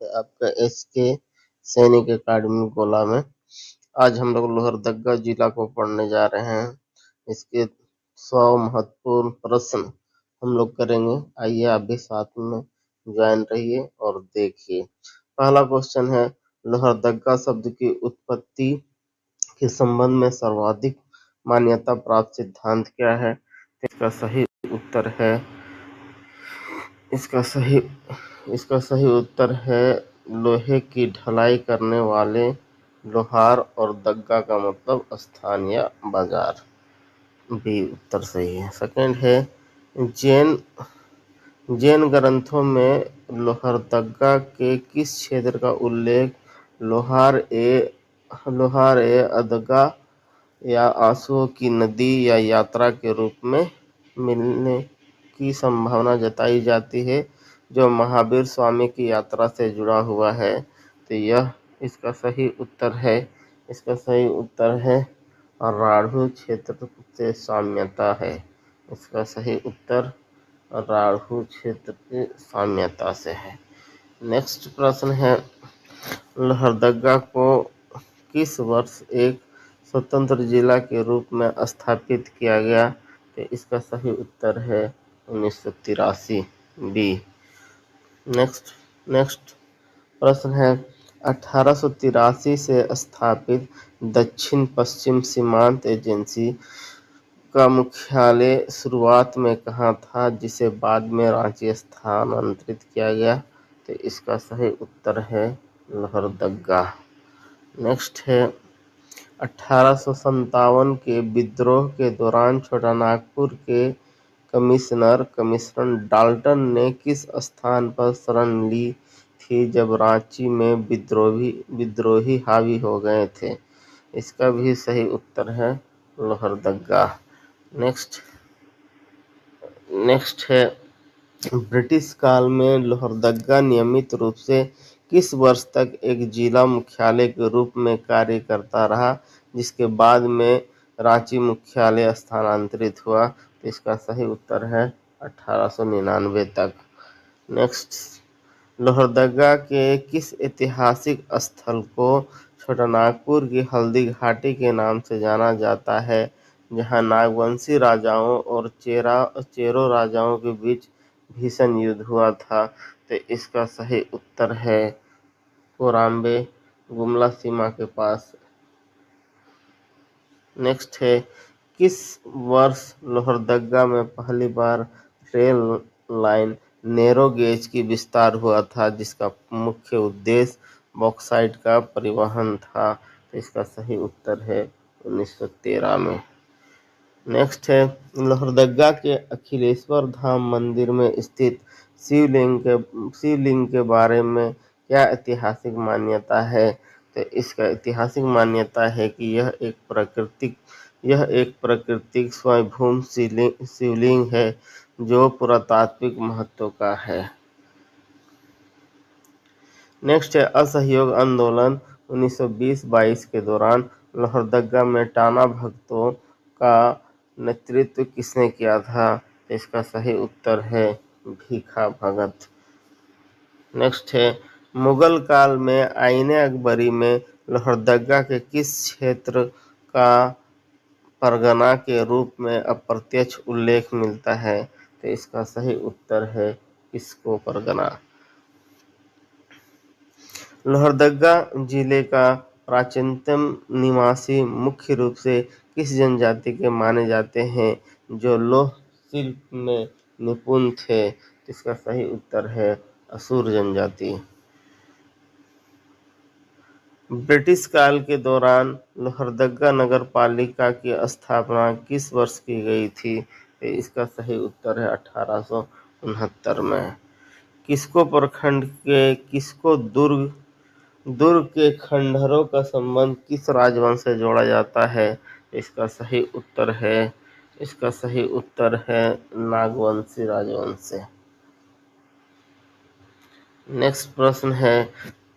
आपका एसके सैनिक अकादमी गोला में। आज हम लोग लोहरदगा जिला को पढ़ने जा रहे हैं। इसके 100 महत्वपूर्ण प्रश्न हम लोग करेंगे। आइए आप भी साथ में ज्वाइन रहिए और देखिए। पहला क्वेश्चन है, लोहरदगा शब्द की उत्पत्ति के संबंध में सर्वाधिक मान्यता प्राप्त सिद्धांत क्या है? इसका सही उत्तर है इसका सही उत्तर है लोहे की ढलाई करने वाले लोहार, और दग्गा का मतलब स्थान या बाजार। बी उत्तर सही है। सेकंड है, जैन जैन ग्रंथों में लोहरदगा के किस क्षेत्र का उल्लेख लोहार-ए-अदगा या आंसुओं की नदी या यात्रा के रूप में मिलने की संभावना जताई जाती है, जो महावीर स्वामी की यात्रा से जुड़ा हुआ है? तो यह इसका सही उत्तर है। इसका सही उत्तर है राढ़ू क्षेत्र से साम्यता है। इसका सही उत्तर राढ़ू क्षेत्र की साम्यता से है। नेक्स्ट प्रश्न है, लोहरदगा को किस वर्ष एक स्वतंत्र जिला के रूप में स्थापित किया गया? तो इसका सही उत्तर है 1983 बी। नेक्स्ट प्रश्न है, 1883 से स्थापित दक्षिण पश्चिम सीमांत एजेंसी का मुख्यालय शुरुआत में कहाँ था, जिसे बाद में रांची स्थानांतरित किया गया? तो इसका सही उत्तर है लोहरदगा। नेक्स्ट है, 1857 के विद्रोह के दौरान छोटानागपुर के कमिश्नर डाल्टन ने किस स्थान पर शरण ली थी जब रांची में विद्रोही हावी हो गए थे? इसका भी सही उत्तर है लोहरदगा। नेक्स्ट है, ब्रिटिश काल में लोहरदगा नियमित रूप से किस वर्ष तक एक जिला मुख्यालय के रूप में कार्य करता रहा, जिसके बाद में रांची मुख्यालय स्थानांतरित हुआ? तो इसका सही उत्तर है 1899 तक। नेक्स्ट, लोहरदगा के किस ऐतिहासिक स्थल को छोटानागपुर की हल्दी घाटी के नाम से जाना जाता है, जहां नागवंशी राजाओं और चेरो राजाओं के बीच भीषण युद्ध हुआ था? तो इसका सही उत्तर है कोराम्बे, गुमला सीमा के पास। नेक्स्ट है, किस वर्ष लोहरदगा में पहली बार रेल लाइन नैरो गेज की विस्तार हुआ था, जिसका मुख्य उद्देश्य बॉक्साइट का परिवहन था? तो इसका सही उत्तर है 1913 में। नेक्स्ट है, लोहरदगा के अखिलेश्वर धाम मंदिर में स्थित शिवलिंग के बारे में क्या ऐतिहासिक मान्यता है? तो इसका ऐतिहासिक मान्यता है कि यह एक प्राकृतिक स्वयंभू शिवलिंग है जो पुरातात्विक महत्व का है। नेक्स्ट है, असहयोग आंदोलन 1920-22 के दौरान लोहरदगा में टाना भगतों का नेतृत्व किसने किया था? इसका सही उत्तर है भीखा भगत। नेक्स्ट है, मुगल काल में आईने अकबरी में लोहरदगा के किस क्षेत्र का परगना के रूप में अप्रत्यक्ष उल्लेख मिलता है? तो इसका सही उत्तर है किस्को परगना। लोहरदगा जिले का प्राचीनतम निवासी मुख्य रूप से किस जनजाति के माने जाते हैं जो लौह शिल्प में निपुण थे? इसका सही उत्तर है असुर जनजाति। ब्रिटिश काल के दौरान लोहरदगा नगर पालिका की स्थापना किस वर्ष की गई थी? इसका सही उत्तर है 1869 में। किस्को प्रखंड के किस्को दुर्ग के खंडहरों का संबंध किस राजवंश से जोड़ा जाता है? इसका सही उत्तर है नागवंशी राजवंश से। नेक्स्ट प्रश्न है,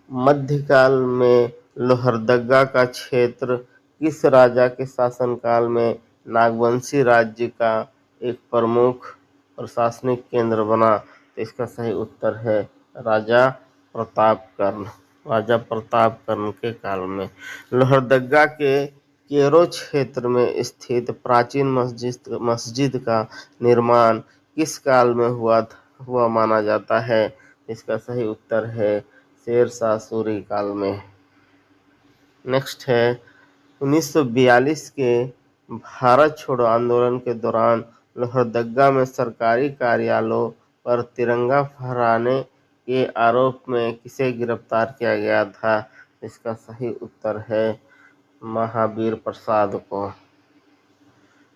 मध्यकाल में लोहरदगा का क्षेत्र किस राजा के शासनकाल में नागवंशी राज्य का एक प्रमुख प्रशासनिक केंद्र बना? तो इसका सही उत्तर है राजा प्रतापकर्ण राजा प्रतापकर्ण के काल में। लोहरदग्गा के केरो क्षेत्र में स्थित प्राचीन मस्जिद का निर्माण किस काल में हुआ माना जाता है? इसका सही उत्तर है शेर शाह सूरी काल में। नेक्स्ट है 1942 के भारत छोड़ो आंदोलन के दौरान लोहरदग्गा में सरकारी कार्यालयों पर तिरंगा फहराने के आरोप में किसे गिरफ्तार किया गया था? इसका सही उत्तर है महावीर प्रसाद को।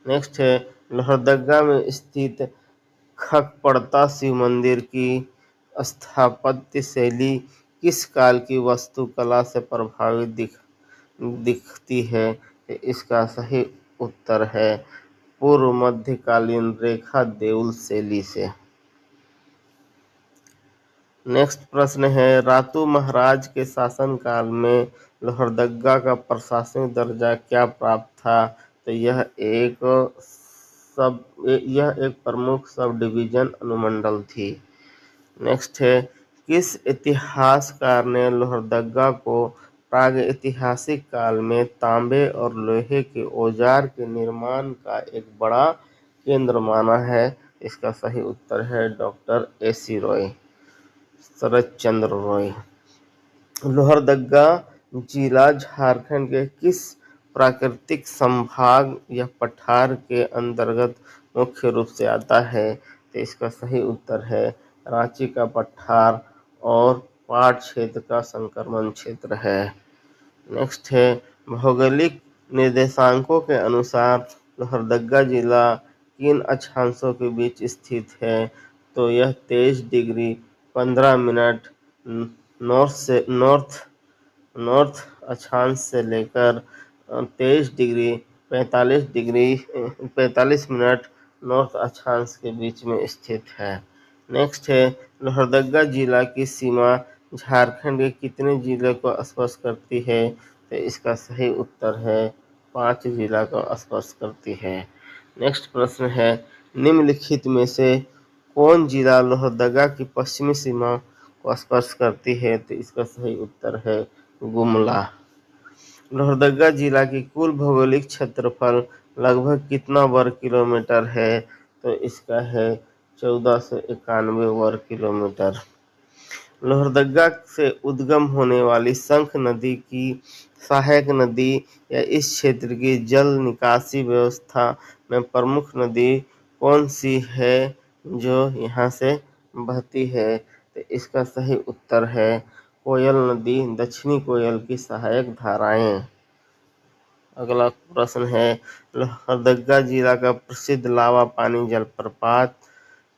नेक्स्ट है लोहरदग्गा में स्थित खकपड़ता शिव मंदिर की स्थापत्य शैली किस काल की वास्तुकला से प्रभावित दिखती है? इसका सही उत्तर है पूर्व मध्यकालीन रेखा देउल शैली से। नेक्स्ट प्रश्न है रातू महाराज के शासनकाल में लोहरदग्गा का प्रशासनिक दर्जा क्या प्राप्त था? तो यह एक प्रमुख सब डिवीजन अनुमंडल थी। नेक्स्ट है किस इतिहासकार ने लोहरदग्गा को प्रागैतिहासिक काल में तांबे और लोहे के औजार के निर्माण का एक बड़ा केंद्र माना है? इसका सही उत्तर है डॉक्टर AC रॉय, शरद चंद्र रॉय। लोहरदग्गा जिला झारखंड के किस प्राकृतिक संभाग या पठार के अंतर्गत मुख्य रूप से आता है? तो इसका सही उत्तर है रांची का पठार और पाट क्षेत्र का संक्रमण क्षेत्र है। नेक्स्ट है भौगोलिक निर्देशांकों के अनुसार लोहरदग्गा जिला किन अक्षांशों के बीच स्थित है? तो यह 23 डिग्री 15 मिनट नॉर्थ अक्षांश से लेकर 23 डिग्री 45 मिनट नॉर्थ अक्षांश के बीच में स्थित है। नेक्स्ट है लोहरदग्गा जिला की सीमा झारखंड के कितने जिले को स्पर्श करती है? तो इसका सही उत्तर है 5 जिला को स्पर्श करती है। नेक्स्ट प्रश्न है निम्नलिखित में से कौन जिला लोहरदग्गा की पश्चिमी सीमा को स्पर्श करती है? तो इसका सही उत्तर है गुमला। लोहरदग्गा जिला की कुल भौगोलिक क्षेत्रफल लगभग कितना वर्ग किलोमीटर है? तो इसका है 1491 वर्ग किलोमीटर। लोहरदग्गा से उद्गम होने वाली शंख नदी की सहायक नदी या इस क्षेत्र की जल निकासी व्यवस्था में प्रमुख नदी कौन सी है जो यहाँ से बहती है? तो इसका सही उत्तर है कोयल नदी, दक्षिणी कोयल की सहायक धाराएं। अगला प्रश्न है लोहरदग्गा जिला का प्रसिद्ध लावा पानी जलप्रपात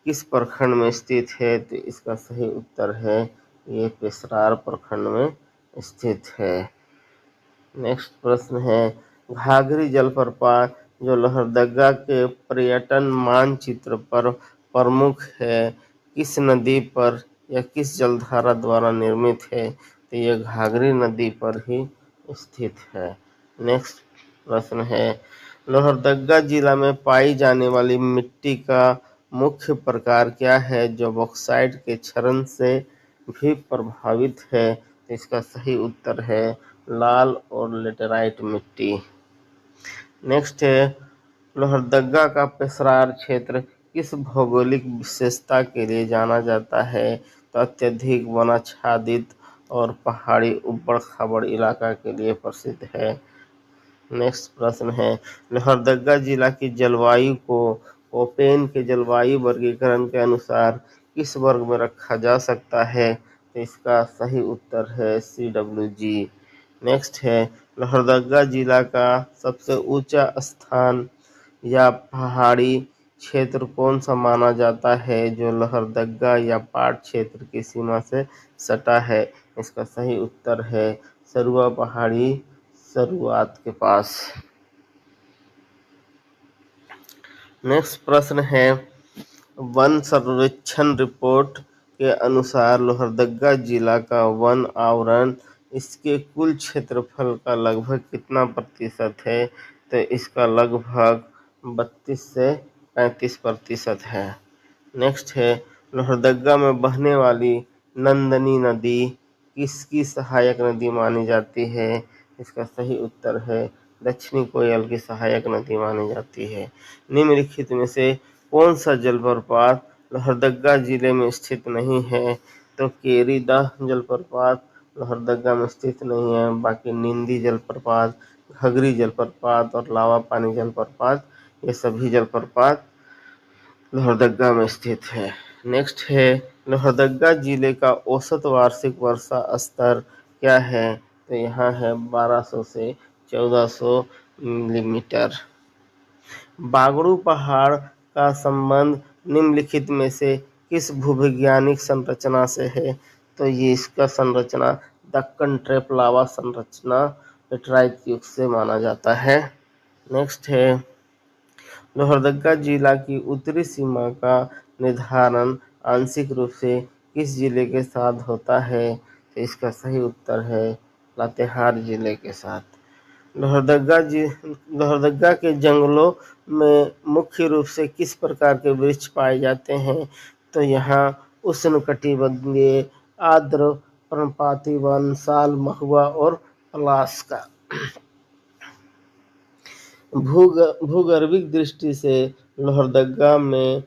किस प्रखंड में स्थित है? तो इसका सही उत्तर है ये पेशरार प्रखंड में स्थित है। नेक्स्ट प्रश्न है घाघरी जलप्रपात जो लोहरदग्गा के पर्यटन मानचित्र पर प्रमुख है किस नदी पर या किस जलधारा द्वारा निर्मित है? तो यह घाघरी नदी पर ही स्थित है। नेक्स्ट प्रश्न है लोहरदग्गा जिला में पाई जाने वाली मिट्टी का मुख्य प्रकार क्या है जो बॉक्साइट के क्षरण से भी प्रभावित है? तो इसका सही उत्तर है लाल और लेटेराइट मिट्टी। नेक्स्ट है लोहरदग्गा का पेशरार क्षेत्र किस भौगोलिक विशेषता के लिए जाना जाता है? तो अत्यधिक वनाच्छादित और पहाड़ी उबड़ खाबड़ इलाका के लिए प्रसिद्ध है। नेक्स्ट प्रश्न है लोहरदग्गा जिला की जलवायु को कोपेन के जलवायु वर्गीकरण के अनुसार किस वर्ग में रखा जा सकता है? तो इसका सही उत्तर है CWG। नेक्स्ट है लोहरदग्गा जिला का सबसे ऊंचा स्थान या पहाड़ी क्षेत्र कौन सा माना जाता है जो लोहरदग्गा या पाट क्षेत्र की सीमा से सटा है? इसका सही उत्तर है सरुआ पहाड़ी शुरुआत के पास। नेक्स्ट प्रश्न है वन सर्वेक्षण रिपोर्ट के अनुसार लोहरदग्गा जिला का वन आवरण इसके कुल क्षेत्रफल का लगभग कितना प्रतिशत है? तो इसका लगभग 32 से 35% है। नेक्स्ट है लोहरदग्गा में बहने वाली नंदनी नदी किसकी सहायक नदी मानी जाती है? इसका सही उत्तर है दक्षिणी कोयल की सहायक नदी मानी जाती है। निम्नलिखित में से कौन सा जलप्रपात लोहरदगा जिले में स्थित नहीं है? तो केरीदाह जलप्रपात लोहरदगा में स्थित नहीं है। बाकी निंदी जलप्रपात, घघरी जलप्रपात और लावा पानी जलप्रपात, ये सभी जलप्रपात लोहरदगा में स्थित है। नेक्स्ट है लोहरदगा जिले का औसत वार्षिक वर्षा स्तर क्या है? तो यहाँ है 1200 से 1400 मिलीमीटर। बागड़ू पहाड़ का संबंध निम्नलिखित में से किस भूवैज्ञानिक संरचना से है? तो ये इसका संरचना दक्कन ट्रैप लावा संरचना लेटराइट युग से माना जाता है। नेक्स्ट है लोहरदगा जिला की उत्तरी सीमा का निर्धारण आंशिक रूप से किस जिले के साथ होता है? तो इसका सही उत्तर है लातेहार जिले के साथ। लोहरदगा के जंगलों में मुख्य रूप से किस प्रकार के वृक्ष पाए जाते हैं? तो यहाँ उष्णकटिबंधीय आर्द्र पर्णपाती वन, साल, महुआ और पलाश का। भूगर्भिक दृष्टि से लोहरदगा में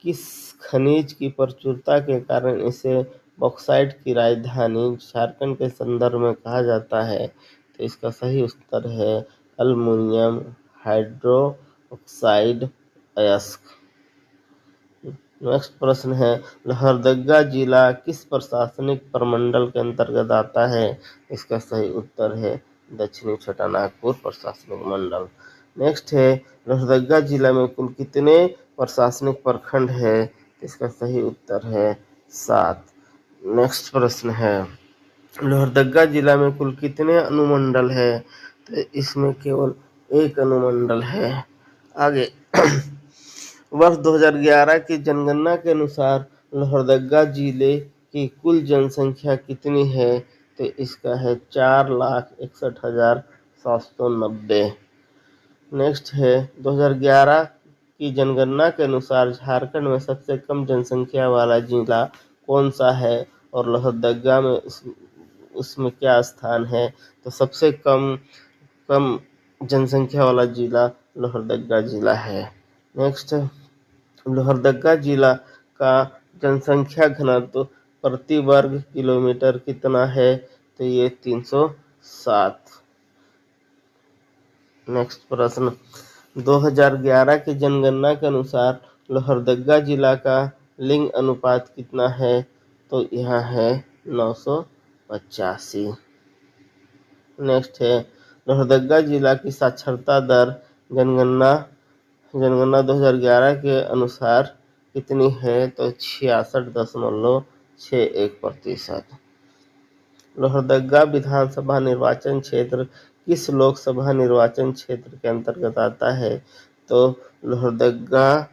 किस खनिज की प्रचुरता के कारण इसे बॉक्साइट की राजधानी झारखंड के संदर्भ में कहा जाता है? तो इसका सही उत्तर है अल्मुनियम हाइड्रोक्साइड अयस्क। नेक्स्ट प्रश्न है लोहरदगा जिला किस प्रशासनिक प्रमंडल के अंतर्गत आता है? इसका सही उत्तर है दक्षिणी छोटानागपुर प्रशासनिक मंडल। नेक्स्ट है लोहरदगा जिला में कुल कितने प्रशासनिक प्रखंड है? इसका सही उत्तर है 7। नेक्स्ट प्रश्न है लोहरदगा जिला में कुल कितने अनुमंडल है? तो इसमें केवल एक अनुमंडल है। आगे वर्ष 2011 की जनगणना के अनुसार लोहरदगा जिले की कुल जनसंख्या कितनी है? तो इसका है 4,61,790। नेक्स्ट है 2011 की जनगणना के अनुसार झारखंड में सबसे कम जनसंख्या वाला जिला कौन सा है और लोहरदगा में उसमें क्या स्थान है? तो सबसे कम जनसंख्या वाला जिला लोहरदगा जिला है। नेक्स्ट लोहरदगा जिला का जनसंख्या घनत्व प्रति वर्ग किलोमीटर कितना है? तो ये 307। नेक्स्ट प्रश्न 2011 की जनगणना के अनुसार लोहरदगा जिला का लिंग अनुपात कितना है? तो यहाँ है 985। नेक्स्ट है लोहरदगा जिला की साक्षरता दर जनगणना 2011 के अनुसार कितनी है? तो 66.61%। लोहरदगा विधानसभा निर्वाचन क्षेत्र किस लोकसभा निर्वाचन क्षेत्र के अंतर्गत आता है? तो लोहरदगा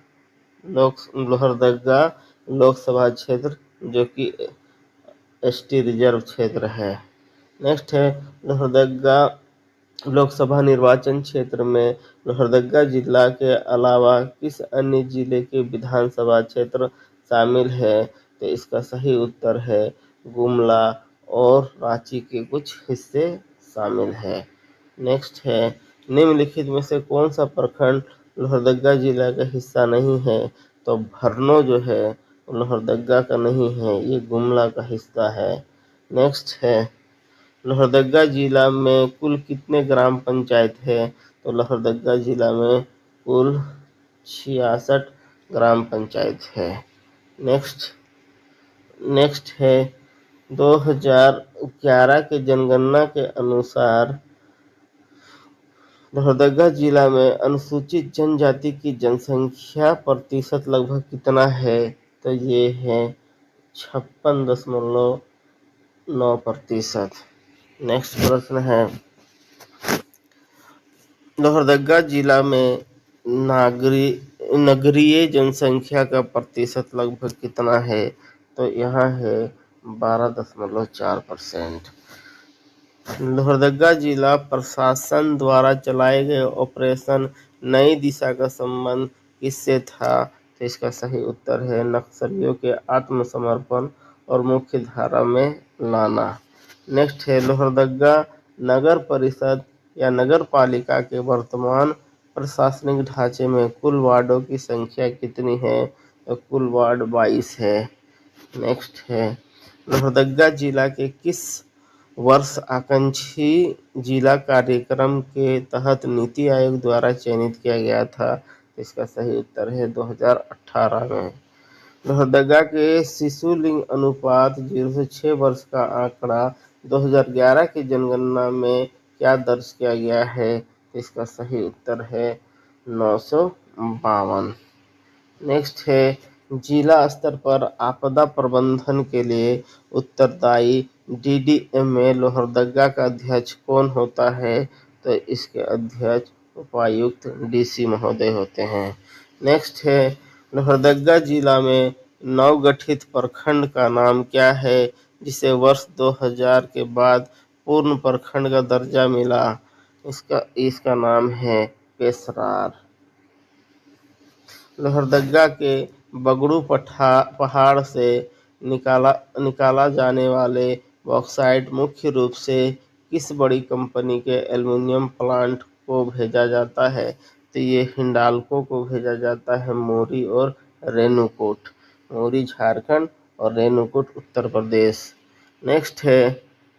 लोकसभा क्षेत्र जो कि एसटी रिजर्व क्षेत्र है। नेक्स्ट है लोहरदगा लोकसभा निर्वाचन क्षेत्र में लोहरदगा जिला के अलावा किस अन्य जिले के विधानसभा क्षेत्र शामिल है? तो इसका सही उत्तर है गुमला और रांची के कुछ हिस्से शामिल है। नेक्स्ट है निम्नलिखित में से कौन सा प्रखंड लोहरदगा जिला का हिस्सा नहीं है? तो भरनो जो है लोहरदगा का नहीं है, ये गुमला का हिस्सा है। नेक्स्ट है लोहरदगा जिला में कुल कितने ग्राम पंचायत है? तो लोहरदगा जिला में कुल 66 ग्राम पंचायत है। नेक्स्ट है 2011 के जनगणना के अनुसार लोहरदगा जिला में अनुसूचित जनजाति की जनसंख्या प्रतिशत लगभग कितना है? तो ये है 56.9%। नेक्स्ट प्रश्न है लोहरदगा जिला में नगरीय जनसंख्या का प्रतिशत लगभग कितना है? तो यहाँ है 12.4%। लोहरदगा जिला प्रशासन द्वारा चलाए गए ऑपरेशन नई दिशा का संबंध किससे था? तो इसका सही उत्तर है नक्सलियों के आत्मसमर्पण और मुख्य धारा में लाना। नेक्स्ट है लोहरदगा नगर परिषद या नगर पालिका के वर्तमान प्रशासनिक ढांचे में कुल वार्डों की संख्या कितनी है? तो कुल वार्ड 22 है। नेक्स्ट है लोहरदगा जिला के किस वर्ष आकांक्षी जिला कार्यक्रम के तहत नीति आयोग द्वारा चयनित किया गया था? इसका सही उत्तर है 2018 में। लोहरदगा के शिशु लिंग अनुपात 0 से 6 वर्ष का आंकड़ा 2011 की जनगणना में क्या दर्ज किया गया है? इसका सही उत्तर है 952। नेक्स्ट है जिला स्तर पर आपदा प्रबंधन के लिए उत्तरदायी डीडीएम में लोहरदगा का अध्यक्ष कौन होता है? तो इसके अध्यक्ष उपायुक्त डीसी महोदय होते हैं। नेक्स्ट है लोहरदगा जिला में नवगठित प्रखंड का नाम क्या है जिसे वर्ष 2000 के बाद पूर्ण प्रखंड का दर्जा मिला? इसका नाम है पेशरार। लोहरदगा के बगड़ू पहाड़ से निकाला जाने वाले बॉक्साइट मुख्य रूप से किस बड़ी कंपनी के एल्युमिनियम प्लांट को भेजा जाता है? तो ये हिंडाल्को को भेजा जाता है मोरी और रेणुकूट। मोरी झारखंड और रेणुकूट उत्तर प्रदेश। नेक्स्ट है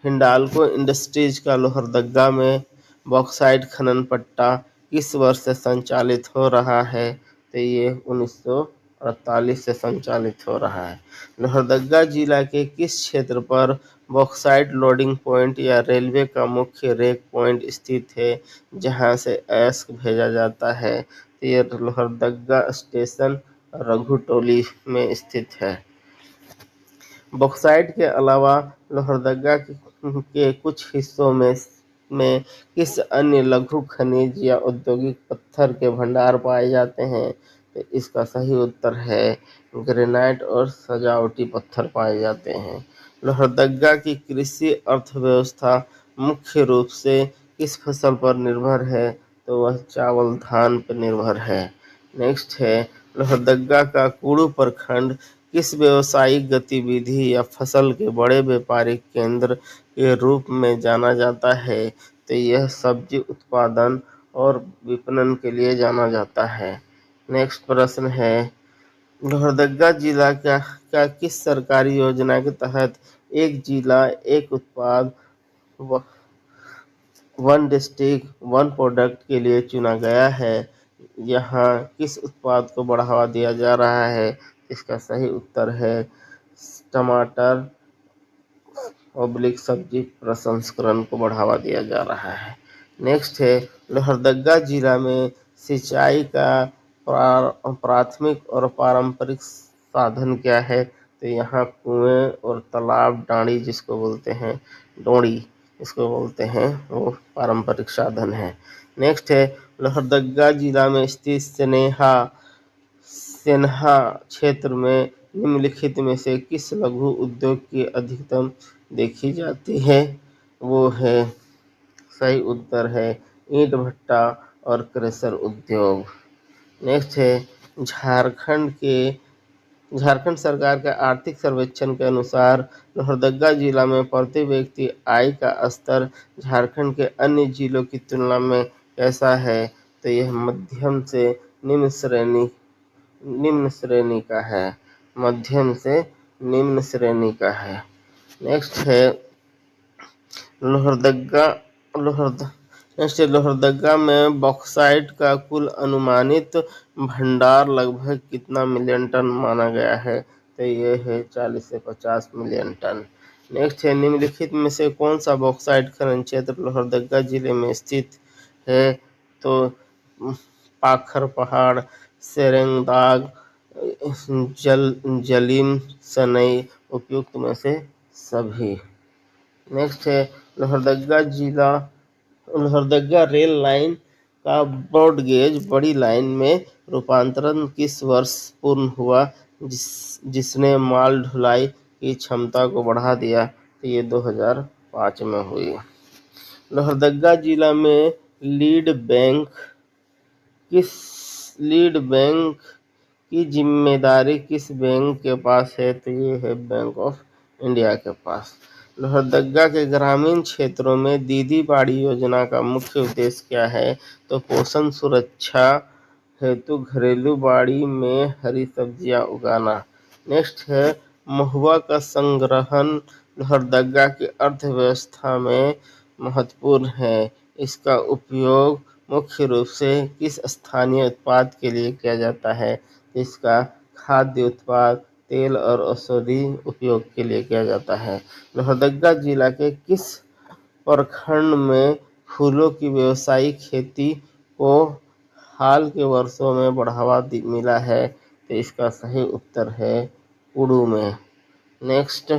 हिंडाल्को इंडस्ट्रीज का लोहरदगा में बॉक्साइट खनन पट्टा किस वर्ष से संचालित हो रहा है? तो ये 1948 से संचालित हो रहा है। लोहरदगा जिला के किस क्षेत्र पर बॉक्साइट लोडिंग पॉइंट या रेलवे का मुख्य रेक पॉइंट स्थित है जहां से अयस्क भेजा जाता है? तो ये लोहरदगा स्टेशन रघुटोली में स्थित है। बॉक्साइट के अलावा लोहरदगा के कुछ हिस्सों में किस अन्य लघु खनिज या औद्योगिक पत्थर के भंडार पाए जाते हैं? तो इसका सही उत्तर है ग्रेनाइट और सजावटी पत्थर पाए जाते हैं। लोहरदगा की कृषि अर्थव्यवस्था मुख्य रूप से किस फसल पर निर्भर है? तो वह चावल धान पर निर्भर है। नेक्स्ट है लोहरदगा का कुड़ू प्रखंड किस व्यावसायिक गतिविधि या फसल के बड़े व्यापारिक केंद्र के रूप में जाना जाता है? तो यह सब्जी उत्पादन और विपणन के लिए जाना जाता है। नेक्स्ट प्रश्न है लोहरदगा जिला का किस सरकारी योजना के तहत एक जिला एक उत्पाद वन डिस्ट्रिक्ट वन प्रोडक्ट के लिए चुना गया है? यहाँ किस उत्पाद को बढ़ावा दिया जा रहा है? इसका सही उत्तर है टमाटर सब्जी प्रसंस्करण को बढ़ावा दिया जा रहा है। नेक्स्ट है लोहरदगा जिला में सिंचाई का प्राथमिक और पारंपरिक साधन क्या है? तो यहाँ कुएं और तालाब डांडी जिसको बोलते हैं डोंडी इसको बोलते हैं वो पारंपरिक साधन है। नेक्स्ट है लोहरदगा जिला में स्थित सेन्हा क्षेत्र में निम्नलिखित में से किस लघु उद्योग की अधिकतम देखी जाती है? वो है सही उत्तर है ईंट भट्टा और क्रेशर उद्योग। नेक्स्ट है झारखंड सरकार के आर्थिक सर्वेक्षण के अनुसार लोहरदगा जिला में प्रति व्यक्ति आय का स्तर झारखंड के अन्य जिलों की तुलना में कैसा है? तो यह मध्यम से निम्न श्रेणी का है। मध्यम से निम्न श्रेणी का है। नेक्स्ट है लोहरदगा में बॉक्साइट का कुल अनुमानित भंडार लगभग कितना मिलियन टन माना गया है? तो ये है 40 से 50 मिलियन टन। नेक्स्ट है निम्नलिखित में से कौन सा बॉक्साइट खनन क्षेत्र लोहरदगा जिले में स्थित है? तो पाखर पहाड़, सेरेंगदाग, जलीम सनई उपयुक्त में से सभी। नेक्स्ट है लोहरदगा रेल लाइन का ब्रॉडगेज बड़ी लाइन में रूपांतरण किस वर्ष पूर्ण हुआ जिसने माल ढुलाई की क्षमता को बढ़ा दिया? तो ये 2005 में हुई। लोहरदगा जिला में लीड बैंक की जिम्मेदारी किस बैंक के पास है? तो ये है बैंक ऑफ इंडिया के पास। लोहरदगा के ग्रामीण क्षेत्रों में दीदी बाड़ी योजना का मुख्य उद्देश्य क्या है? तो पोषण सुरक्षा हेतु घरेलू बाड़ी में हरी सब्जियां उगाना। नेक्स्ट है महुआ का संग्रहण लोहरदगा की अर्थव्यवस्था में महत्वपूर्ण है। इसका उपयोग मुख्य रूप से किस स्थानीय उत्पाद के लिए किया जाता है? इसका खाद्य उत्पाद, तेल और औषधि उपयोग के लिए किया जाता है। लोहरदगा जिला के किस प्रखंड में फूलों की व्यावसायिक खेती को हाल के वर्षों में बढ़ावा मिला है? तो इसका सही उत्तर है कुडू में। नेक्स्ट,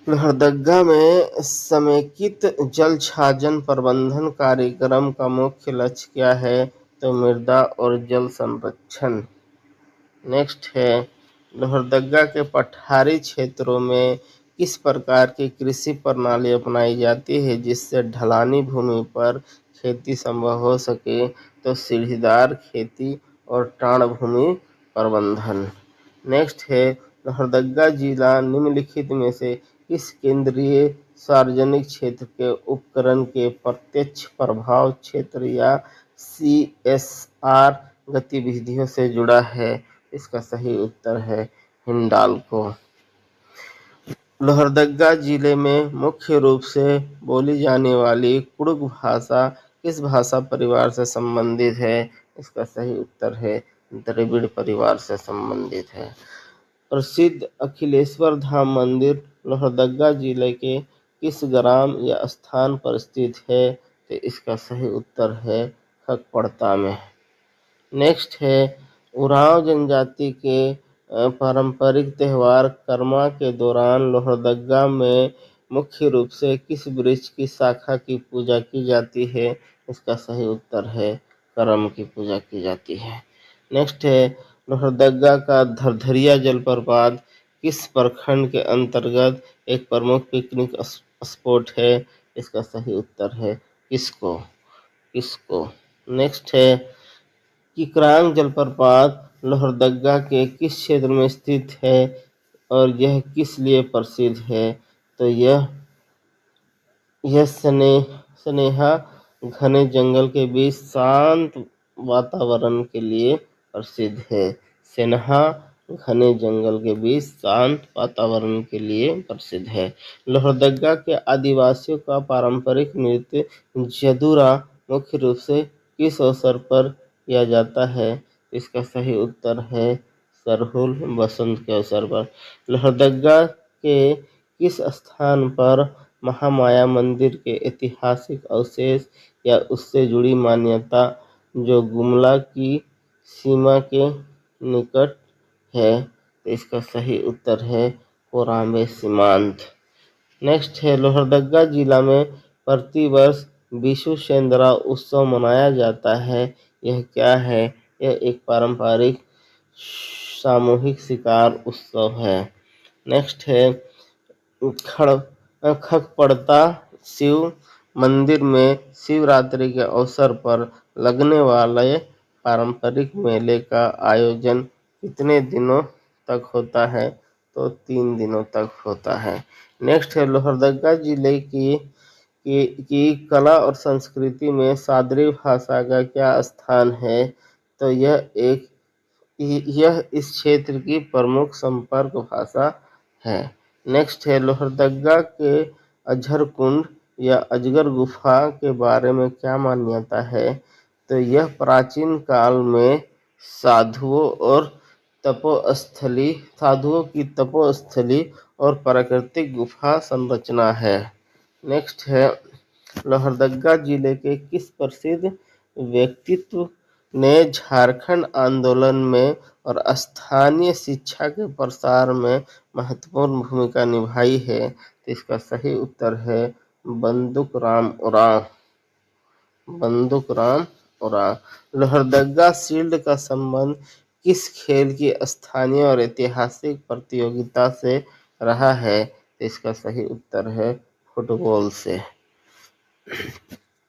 लोहरदगा में समेकित जल छाजन प्रबंधन कार्यक्रम का मुख्य लक्ष्य क्या है? तो मृदा और जल संरक्षण। नेक्स्ट है लोहरदगा के पठारी क्षेत्रों में किस प्रकार की कृषि प्रणाली अपनाई जाती है जिससे ढलानी भूमि पर खेती संभव हो सके? तो सीढ़ीदार खेती और टाण भूमि प्रबंधन। नेक्स्ट है लोहरदगा जिला निम्नलिखित में से किस केंद्रीय सार्वजनिक क्षेत्र के उपक्रम के प्रत्यक्ष प्रभाव क्षेत्र या CSR गतिविधियों से जुड़ा है? इसका सही उत्तर है हिंडाल्को। लोहरदगा जिले में मुख्य रूप से बोली जाने वाली कुड़ुक भाषा किस भाषा परिवार से संबंधित है? इसका सही उत्तर है द्रविड़ परिवार से संबंधित है। प्रसिद्ध अखिलेश्वर धाम मंदिर लोहरदगा जिले के किस ग्राम या स्थान पर स्थित है? तो इसका सही उत्तर है खगपड़ता में। नेक्स्ट है उरांव जनजाति के पारंपरिक त्योहार कर्मा के दौरान लोहरदगा में मुख्य रूप से किस वृक्ष की शाखा की पूजा की जाती है? इसका सही उत्तर है करम की पूजा की जाती है। नेक्स्ट है लोहरदगा का धरधरिया जलप्रपात किस प्रखंड के अंतर्गत एक प्रमुख पिकनिक स्पॉट है? इसका सही उत्तर है किसको। नेक्स्ट है किकरांग जलप्रपात लोहरदगा के किस क्षेत्र में स्थित है और यह किस लिए प्रसिद्ध है? तो यह स्नेहा घने जंगल के बीच शांत वातावरण के लिए प्रसिद्ध है। स्नेहा घने जंगल के बीच शांत वातावरण के लिए प्रसिद्ध है। लोहरदगा के आदिवासियों का पारंपरिक नृत्य जदूरा मुख्य रूप से किस अवसर पर किया जाता है? इसका सही उत्तर है सरहुल बसंत के अवसर पर। लोहरदगा के किस स्थान पर महामाया मंदिर के ऐतिहासिक अवशेष या उससे जुड़ी मान्यता जो गुमला की सीमा के निकट है? तो इसका सही उत्तर है कोरांबे सीमांत। नेक्स्ट है लोहरदगा जिला में प्रतिवर्ष विशु सेंद्रा उत्सव मनाया जाता है, यह क्या है? यह एक पारंपरिक सामूहिक शिकार उत्सव है। नेक्स्ट है खगपड़ता शिव मंदिर में शिवरात्रि के अवसर पर लगने वाले पारंपरिक मेले का आयोजन कितने दिनों तक होता है? तो 3 दिनों तक होता है। नेक्स्ट है लोहरदगा जिले की कला और संस्कृति में सादरी भाषा का क्या स्थान है? तो यह इस क्षेत्र की प्रमुख संपर्क भाषा है। नेक्स्ट है लोहरदगा के अजहर कुंड या अजगर गुफा के बारे में क्या मान्यता है? तो यह प्राचीन काल में साधुओं की तपोस्थली और प्राकृतिक गुफा संरचना है। नेक्स्ट है लोहरदगा जिले के किस प्रसिद्ध व्यक्तित्व ने झारखंड आंदोलन में और स्थानीय शिक्षा के प्रसार में महत्वपूर्ण भूमिका निभाई है? तो इसका सही उत्तर है बंदूकराम उरांव। लोहरदगा शील्ड का संबंध किस खेल की स्थानीय और ऐतिहासिक प्रतियोगिता से रहा है? तो इसका सही उत्तर है फुटबॉल से।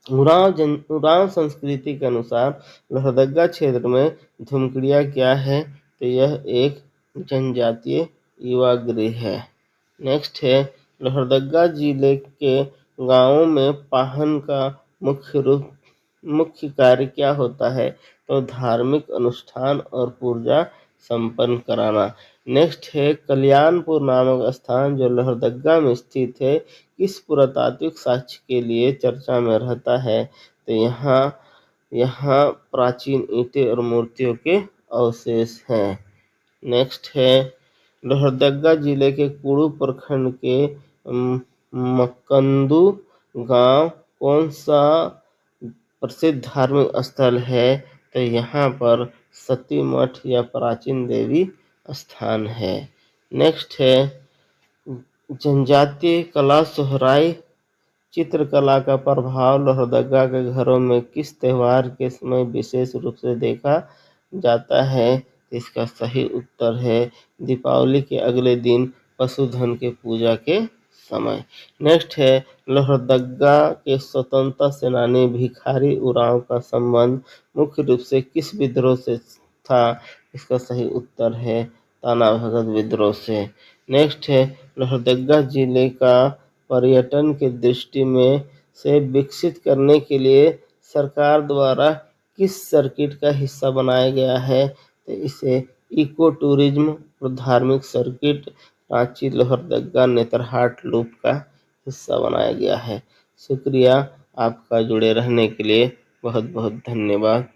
उरांव संस्कृति के अनुसार लोहरदगा क्षेत्र में धुमकिड़िया क्या है? तो यह एक जनजातीय युवा गृह है। नेक्स्ट है लोहरदगा जिले के गांवों में पाहन का मुख्य कार्य क्या होता है? तो धार्मिक अनुष्ठान और पूजा संपन्न कराना। नेक्स्ट है कल्याणपुर नामक स्थान जो लोहरदगा में स्थित है किस पुरातात्विक साक्ष्य के लिए चर्चा में रहता है? तो यहाँ प्राचीन ईंटें और मूर्तियों के अवशेष हैं। नेक्स्ट है लोहरदगा जिले के कुड़ू प्रखंड के मकंदू गांव कौन सा प्रसिद्ध धार्मिक स्थल है? तो यहाँ पर सती मठ या प्राचीन देवी स्थान है। नेक्स्ट है जनजातीय कला सोहराई चित्रकला का प्रभाव लोहरदगा के घरों में किस त्योहार के समय विशेष रूप से देखा जाता है? इसका सही उत्तर है दीपावली के अगले दिन पशुधन के पूजा के समय। नेक्स्ट है लोहरदगा के स्वतंत्रता सेनानी भिखारी उरांव का संबंध मुख्य रूप से किस विद्रोह से था? इसका सही उत्तर है ताना भगत विद्रोह से। नेक्स्ट है लोहरदगा जिले का पर्यटन के दृष्टि में से विकसित करने के लिए सरकार द्वारा किस सर्किट का हिस्सा बनाया गया है? तो इसे इको टूरिज्म और धार्मिक सर्किट रांची लोहरदगा नेतरहाट लूप का हिस्सा बनाया गया है। शुक्रिया आपका जुड़े रहने के लिए बहुत बहुत धन्यवाद।